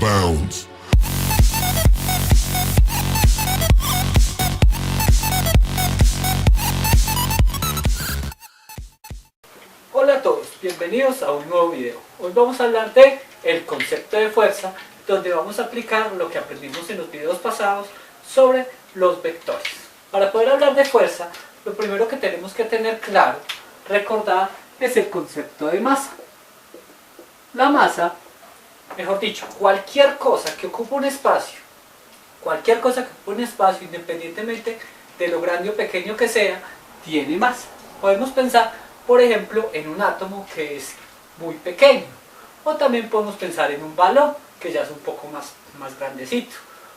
bounds. Hola a todos, bienvenidos a un nuevo video. Hoy vamos a hablar de el concepto de fuerza, donde vamos a aplicar lo que aprendimos en los videos pasados sobre los vectores. Para poder hablar de fuerza, lo primero que tenemos que tener claro, recordar, es el concepto de masa. La masa, mejor dicho, cualquier cosa que ocupe un espacio, independientemente de lo grande o pequeño que sea, tiene masa. Podemos pensar, por ejemplo, en un átomo que es muy pequeño, o también podemos pensar en un balón que ya es un poco más grandecito,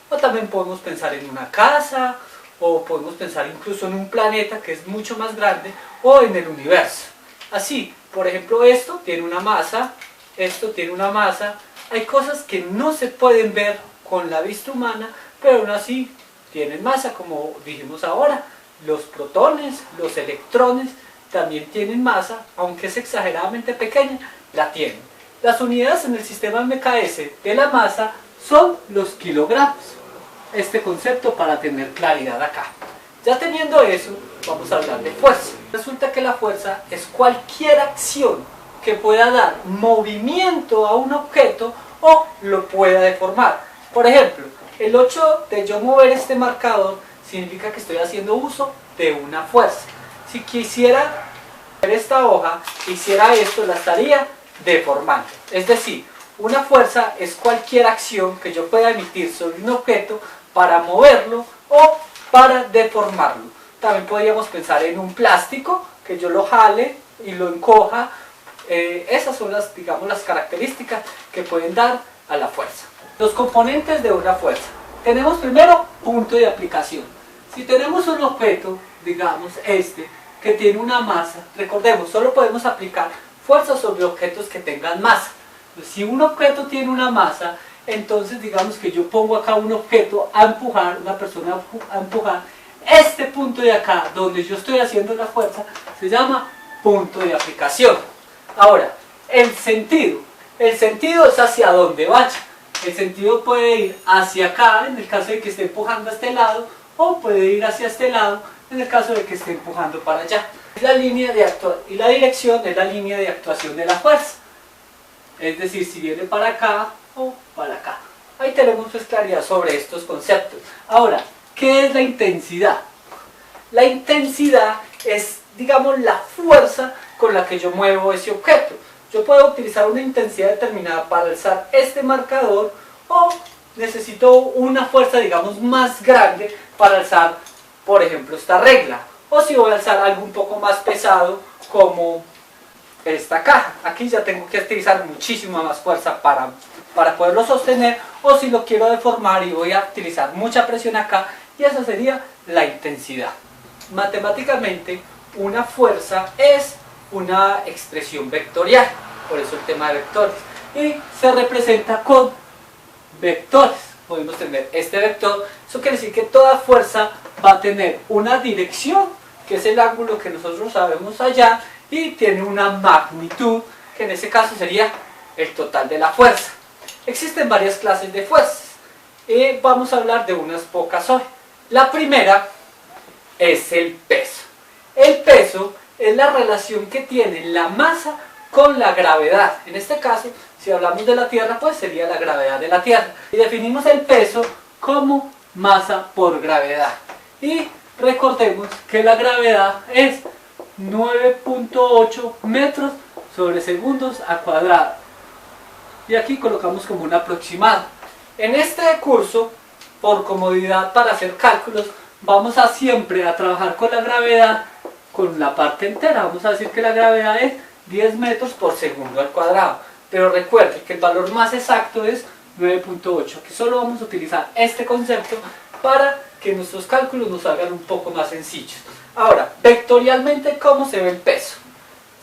o también podemos pensar en una casa, o podemos pensar incluso en un planeta que es mucho más grande, o en el universo. Así, por ejemplo, esto tiene una masa, esto tiene una masa. Hay cosas que no se pueden ver con la vista humana, pero aún así tienen masa, como dijimos ahora. Los protones, los electrones también tienen masa, aunque es exageradamente pequeña, la tienen. Las unidades en el sistema MKS de la masa son los kilogramos. Este concepto para tener claridad acá. Ya teniendo eso, vamos a hablar de fuerza. Resulta que la fuerza es cualquier acción que pueda dar movimiento a un objeto o lo pueda deformar. Por ejemplo, el hecho de yo mover este marcador significa que estoy haciendo uso de una fuerza. Si quisiera mover esta hoja, hiciera esto, la estaría deformando. Es decir, una fuerza es cualquier acción que yo pueda emitir sobre un objeto para moverlo o para deformarlo. También podríamos pensar en un plástico, que yo lo jale y lo encoja. Esas son las características que pueden dar a la fuerza. Los componentes de una fuerza. Tenemos primero punto de aplicación. Si tenemos un objeto, digamos este, que tiene una masa, recordemos, solo podemos aplicar fuerza sobre objetos que tengan masa. Si un objeto tiene una masa, entonces digamos que yo pongo acá un objeto a empujar, una persona a empujar, este punto de acá, donde yo estoy haciendo la fuerza, se llama punto de aplicación. Ahora, el sentido es hacia donde vaya. El sentido puede ir hacia acá, en el caso de que esté empujando a este lado, o puede ir hacia este lado, en el caso de que esté empujando para allá. La línea de y la dirección es la línea de actuación de la fuerza. Es decir, si viene para acá o para acá. Ahí tenemos pues claridad sobre estos conceptos. Ahora, ¿qué es la intensidad? La intensidad es, digamos, la fuerza con la que yo muevo ese objeto. Yo puedo utilizar una intensidad determinada para alzar este marcador, o necesito una fuerza, digamos, más grande para alzar, por ejemplo, esta regla. O si voy a alzar algo un poco más pesado, como esta caja. Aquí ya tengo que utilizar muchísima más fuerza para poderlo sostener, o si lo quiero deformar y voy a utilizar mucha presión acá, y esa sería la intensidad. Matemáticamente, una fuerza es una expresión vectorial, por eso el tema de vectores, y se representa con vectores. Podemos tener este vector, eso quiere decir que toda fuerza va a tener una dirección, que es el ángulo que nosotros sabemos allá, y tiene una magnitud, que en ese caso sería el total de la fuerza. Existen varias clases de fuerzas, y vamos a hablar de unas pocas hoy. La primera es el peso. El peso es la relación que tiene la masa con la gravedad. En este caso, si hablamos de la Tierra, pues sería la gravedad de la Tierra. Y definimos el peso como masa por gravedad. Y recordemos que la gravedad es 9.8 metros sobre segundos a cuadrado. Y aquí colocamos como un aproximado. En este curso, por comodidad para hacer cálculos, vamos a siempre a trabajar con la gravedad, con la parte entera. Vamos a decir que la gravedad es 10 metros por segundo al cuadrado. Pero recuerden que el valor más exacto es 9.8. Aquí solo vamos a utilizar este concepto para que nuestros cálculos nos salgan un poco más sencillos. Ahora, vectorialmente, ¿cómo se ve el peso?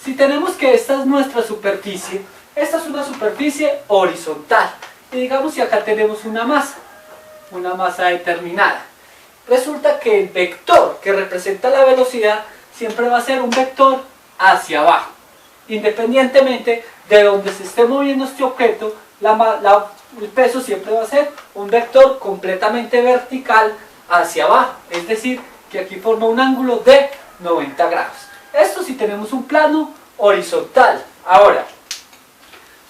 Si tenemos que esta es nuestra superficie, esta es una superficie horizontal. Y digamos que acá tenemos una masa determinada. Resulta que el vector que representa la velocidad siempre va a ser un vector hacia abajo. Independientemente de donde se esté moviendo este objeto, la el peso siempre va a ser un vector completamente vertical hacia abajo, es decir, que aquí forma un ángulo de 90 grados. Esto si tenemos un plano horizontal. Ahora,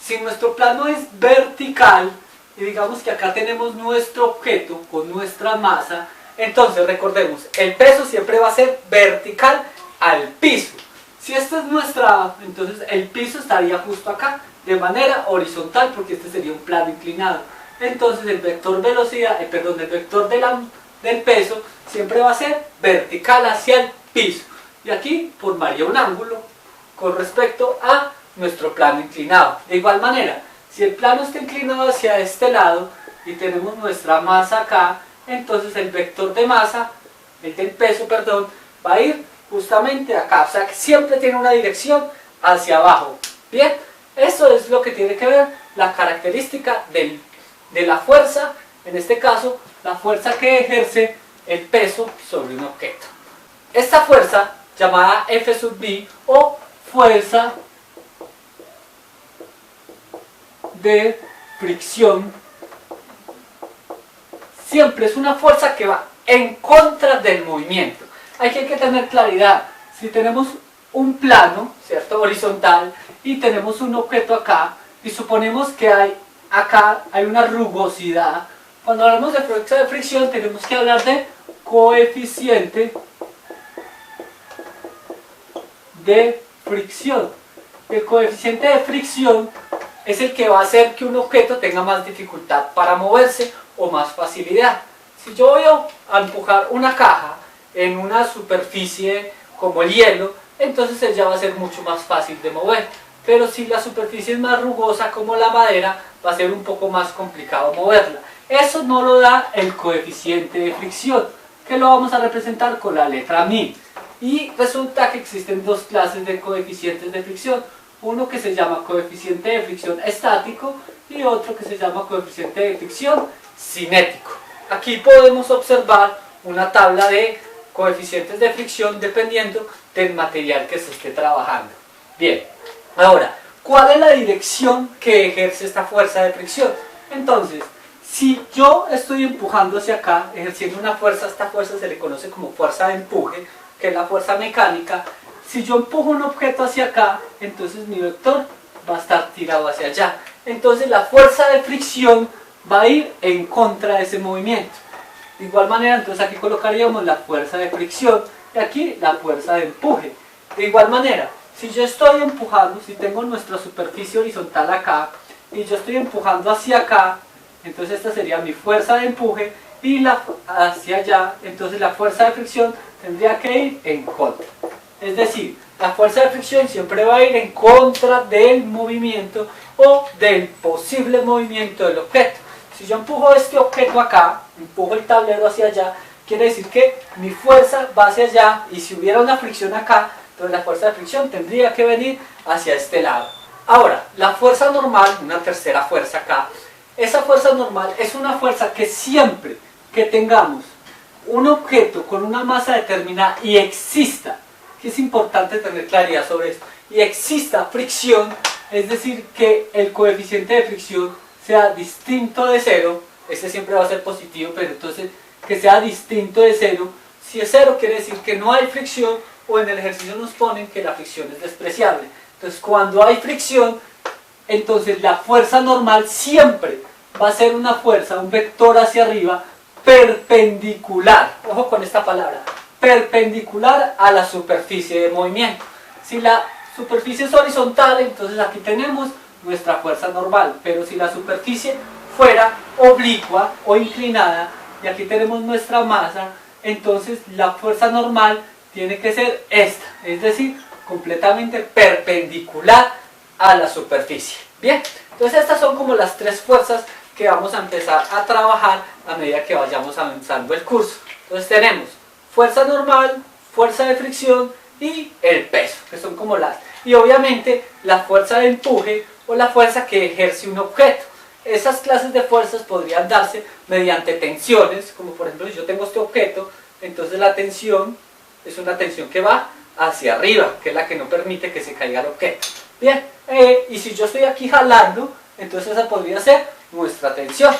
si nuestro plano es vertical, y digamos que acá tenemos nuestro objeto con nuestra masa, entonces recordemos, el peso siempre va a ser vertical al piso. Si esta es nuestra, entonces el piso estaría justo acá, de manera horizontal, porque este sería un plano inclinado. Entonces el vector velocidad, el vector del peso siempre va a ser vertical hacia el piso. Y aquí formaría un ángulo con respecto a nuestro plano inclinado. De igual manera, si el plano está inclinado hacia este lado y tenemos nuestra masa acá, entonces el vector de masa, el del peso, perdón, va a ir justamente acá. O sea que siempre tiene una dirección hacia abajo. Bien, eso es lo que tiene que ver la característica de la fuerza, en este caso, la fuerza que ejerce el peso sobre un objeto. Esta fuerza, llamada F sub B o fuerza de fricción, siempre es una fuerza que va en contra del movimiento. Aquí hay que tener claridad. Si tenemos un plano, ¿cierto?, horizontal, y tenemos un objeto acá, y suponemos que acá hay una rugosidad, cuando hablamos de fuerza de fricción tenemos que hablar de coeficiente de fricción. El coeficiente de fricción es el que va a hacer que un objeto tenga más dificultad para moverse o más facilidad. Si yo voy a empujar una caja en una superficie como el hielo, entonces ella va a ser mucho más fácil de mover. Pero si la superficie es más rugosa como la madera, va a ser un poco más complicado moverla. Eso no lo da el coeficiente de fricción, que lo vamos a representar con la letra μ. Y resulta que existen dos clases de coeficientes de fricción. Uno que se llama coeficiente de fricción estático y otro que se llama coeficiente de fricción cinético. Aquí podemos observar una tabla de coeficientes de fricción dependiendo del material que se esté trabajando. Bien, ahora, ¿cuál es la dirección que ejerce esta fuerza de fricción? Entonces, si yo estoy empujando hacia acá, ejerciendo una fuerza, esta fuerza se le conoce como fuerza de empuje, que es la fuerza mecánica. Si yo empujo un objeto hacia acá, entonces mi vector va a estar tirado hacia allá. Entonces la fuerza de fricción va a ir en contra de ese movimiento. De igual manera, entonces aquí colocaríamos la fuerza de fricción y aquí la fuerza de empuje. De igual manera, si yo estoy empujando, si tengo nuestra superficie horizontal acá y yo estoy empujando hacia acá, entonces esta sería mi fuerza de empuje y hacia allá, entonces la fuerza de fricción tendría que ir en contra. Es decir, la fuerza de fricción siempre va a ir en contra del movimiento o del posible movimiento del objeto. Si yo empujo este objeto acá, empujo el tablero hacia allá, quiere decir que mi fuerza va hacia allá, y si hubiera una fricción acá, entonces la fuerza de fricción tendría que venir hacia este lado. Ahora, la fuerza normal, una tercera fuerza acá, esa fuerza normal es una fuerza que siempre que tengamos un objeto con una masa determinada y exista, que es importante tener claridad sobre esto, y exista fricción, es decir, que el coeficiente de fricción sea distinto de cero, este siempre va a ser positivo, pero entonces que sea distinto de cero. Si es cero quiere decir que no hay fricción, o en el ejercicio nos ponen que la fricción es despreciable. Entonces cuando hay fricción, entonces la fuerza normal siempre va a ser una fuerza, un vector hacia arriba, perpendicular, ojo con esta palabra, perpendicular a la superficie de movimiento. Si la superficie es horizontal, entonces aquí tenemos nuestra fuerza normal, pero si la superficie fuera oblicua o inclinada, y aquí tenemos nuestra masa, entonces la fuerza normal tiene que ser esta, es decir, completamente perpendicular a la superficie. Bien, entonces estas son como las tres fuerzas que vamos a empezar a trabajar a medida que vayamos avanzando el curso. Entonces tenemos fuerza normal, fuerza de fricción y el peso, que son como las... Y obviamente la fuerza de empuje o la fuerza que ejerce un objeto. Esas clases de fuerzas podrían darse mediante tensiones, como por ejemplo si yo tengo este objeto, entonces la tensión es una tensión que va hacia arriba, que es la que no permite que se caiga el objeto. Bien, y si yo estoy aquí jalando, entonces esa podría ser nuestra tensión.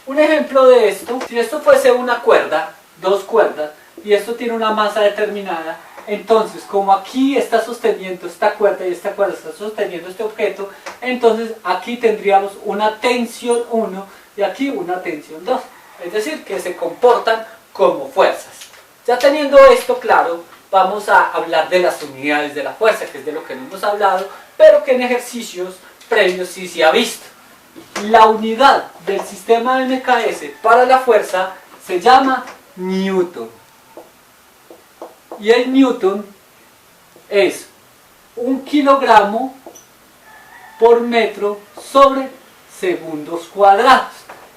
Un ejemplo de esto, si esto fuese una cuerda, dos cuerdas, y esto tiene una masa determinada, entonces como aquí está sosteniendo esta cuerda y esta cuerda está sosteniendo este objeto, entonces aquí tendríamos una tensión 1 y aquí una tensión 2. Es decir, que se comportan como fuerzas. Ya teniendo esto claro, vamos a hablar de las unidades de la fuerza, que es de lo que no hemos hablado, pero que en ejercicios previos sí se ha visto. La unidad del sistema de MKS para la fuerza se llama Newton. Y el Newton es 1 kilogramo por metro sobre segundos cuadrados.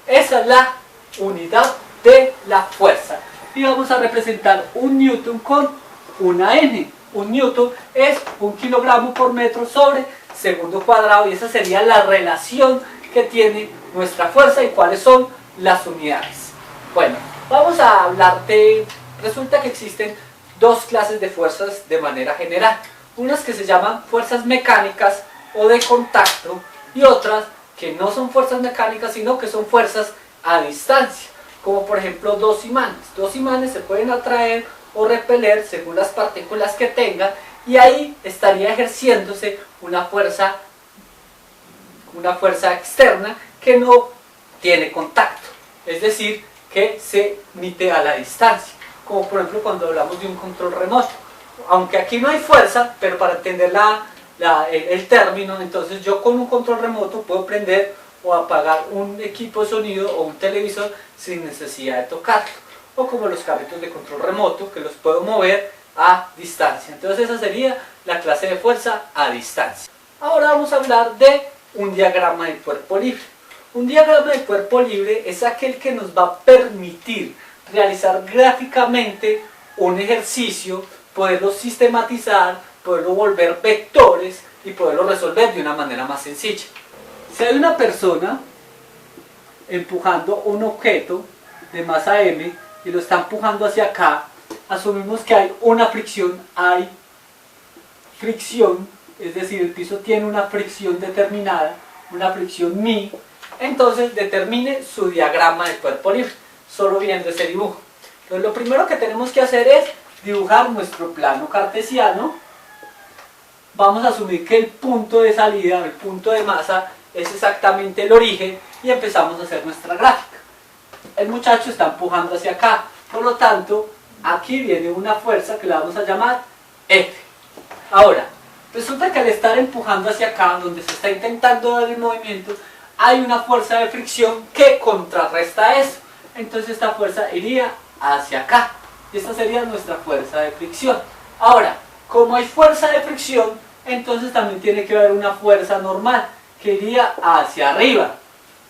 Esa es la unidad de la fuerza. Y vamos a representar un Newton con una N. Un Newton es 1 kilogramo por metro sobre segundo cuadrado, y esa sería la relación que tiene nuestra fuerza y cuáles son las unidades. Bueno, vamos a hablar de... Resulta que existen dos clases de fuerzas de manera general. Unas que se llaman fuerzas mecánicas o de contacto, y otras que no son fuerzas mecánicas, sino que son fuerzas a distancia, como por ejemplo dos imanes. Dos imanes se pueden atraer o repeler según las partículas que tengan, y ahí estaría ejerciéndose una fuerza externa que no tiene contacto, es decir, que se emite a la distancia, como por ejemplo cuando hablamos de un control remoto. Aunque aquí no hay fuerza, pero para entender el término, entonces yo con un control remoto puedo prender o apagar un equipo de sonido o un televisor sin necesidad de tocarlo, o como los carritos de control remoto, que los puedo mover a distancia. Entonces esa sería la clase de fuerza a distancia. Ahora vamos a hablar de un diagrama de cuerpo libre. Un diagrama de cuerpo libre es aquel que nos va a permitir realizar gráficamente un ejercicio, poderlo sistematizar, poderlo volver vectores y poderlo resolver de una manera más sencilla. Si hay una persona empujando un objeto de masa m y lo está empujando hacia acá, asumimos que hay una fricción, es decir, el piso tiene una fricción determinada, una fricción μ, entonces determine su diagrama de cuerpo libre, solo viendo ese dibujo. Entonces lo primero que tenemos que hacer es dibujar nuestro plano cartesiano. Vamos a asumir que el punto de salida, el punto de masa, es exactamente el origen, y empezamos a hacer nuestra gráfica. El muchacho está empujando hacia acá, por lo tanto, aquí viene una fuerza que la vamos a llamar F. Ahora, resulta que al estar empujando hacia acá, donde se está intentando dar el movimiento, hay una fuerza de fricción que contrarresta eso. Entonces esta fuerza iría hacia acá, y esta sería nuestra fuerza de fricción. Ahora, como hay fuerza de fricción, entonces también tiene que haber una fuerza normal, que iría hacia arriba.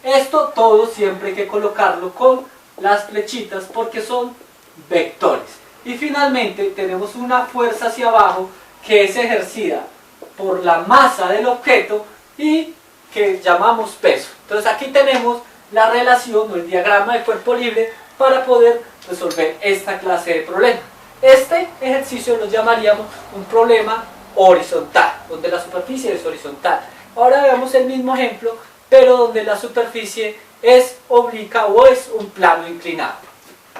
Esto todo siempre hay que colocarlo con las flechitas porque son vectores. Y finalmente tenemos una fuerza hacia abajo que es ejercida por la masa del objeto y que llamamos peso. Entonces aquí tenemos la relación o el diagrama de cuerpo libre para poder resolver esta clase de problema. Este ejercicio lo llamaríamos un problema horizontal, donde la superficie es horizontal. Ahora veamos el mismo ejemplo, pero donde la superficie es obliqua o es un plano inclinado.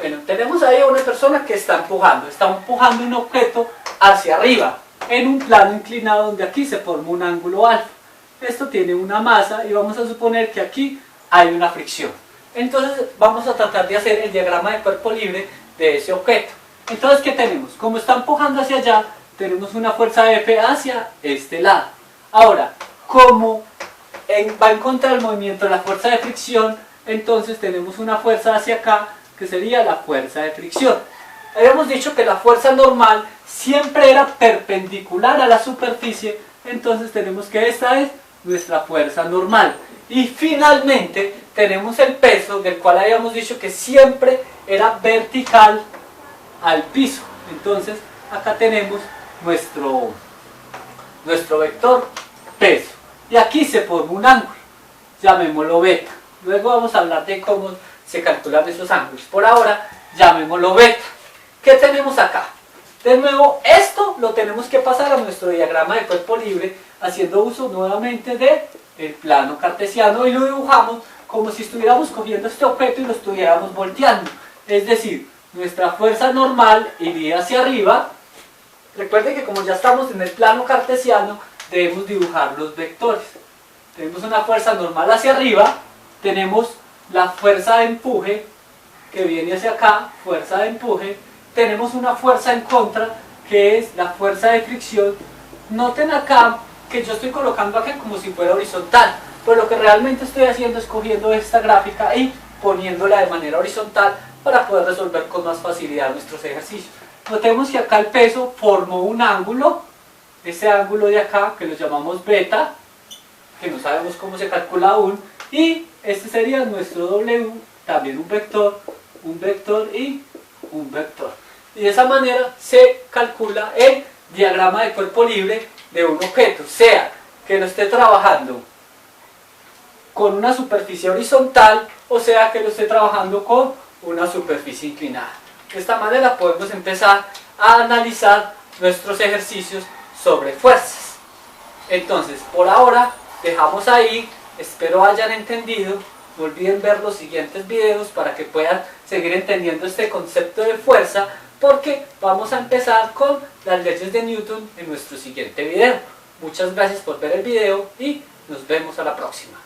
Bueno, tenemos ahí a una persona que está empujando un objeto hacia arriba, en un plano inclinado donde aquí se forma un ángulo alfa. Esto tiene una masa y vamos a suponer que aquí hay una fricción. Entonces vamos a tratar de hacer el diagrama de cuerpo libre de ese objeto. Entonces, ¿qué tenemos? Como está empujando hacia allá, tenemos una fuerza F hacia este lado. Ahora, como va en contra del movimiento la fuerza de fricción, entonces tenemos una fuerza hacia acá que sería la fuerza de fricción. Habíamos dicho que la fuerza normal siempre era perpendicular a la superficie, entonces tenemos que esta es nuestra fuerza normal. Y finalmente tenemos el peso, del cual habíamos dicho que siempre era vertical al piso. Entonces acá tenemos nuestro vector peso. Y aquí se forma un ángulo, llamémoslo beta. Luego vamos a hablar de cómo se calculan esos ángulos. Por ahora, llamémoslo beta. ¿Qué tenemos acá? De nuevo, esto lo tenemos que pasar a nuestro diagrama de cuerpo libre, haciendo uso nuevamente del plano cartesiano, y lo dibujamos como si estuviéramos cogiendo este objeto y lo estuviéramos volteando. Es decir, nuestra fuerza normal iría hacia arriba. Recuerden que como ya estamos en el plano cartesiano, debemos dibujar los vectores. Tenemos una fuerza normal hacia arriba, tenemos la fuerza de empuje que viene hacia acá, fuerza de empuje, tenemos una fuerza en contra que es la fuerza de fricción. Noten acá que yo estoy colocando aquí como si fuera horizontal, pero lo que realmente estoy haciendo es cogiendo esta gráfica y poniéndola de manera horizontal para poder resolver con más facilidad nuestros ejercicios. Notemos que acá el peso formó un ángulo, ese ángulo de acá que lo llamamos beta, que no sabemos cómo se calcula aún, y este sería nuestro W, también un vector y un vector. Y de esa manera se calcula el diagrama de cuerpo libre de un objeto, sea que lo esté trabajando con una superficie horizontal o sea que lo esté trabajando con una superficie inclinada. De esta manera podemos empezar a analizar nuestros ejercicios sobre fuerzas. Entonces, por ahora dejamos ahí, espero hayan entendido. No olviden ver los siguientes videos para que puedan seguir entendiendo este concepto de fuerza, porque vamos a empezar con las leyes de Newton en nuestro siguiente video. Muchas gracias por ver el video y nos vemos a la próxima.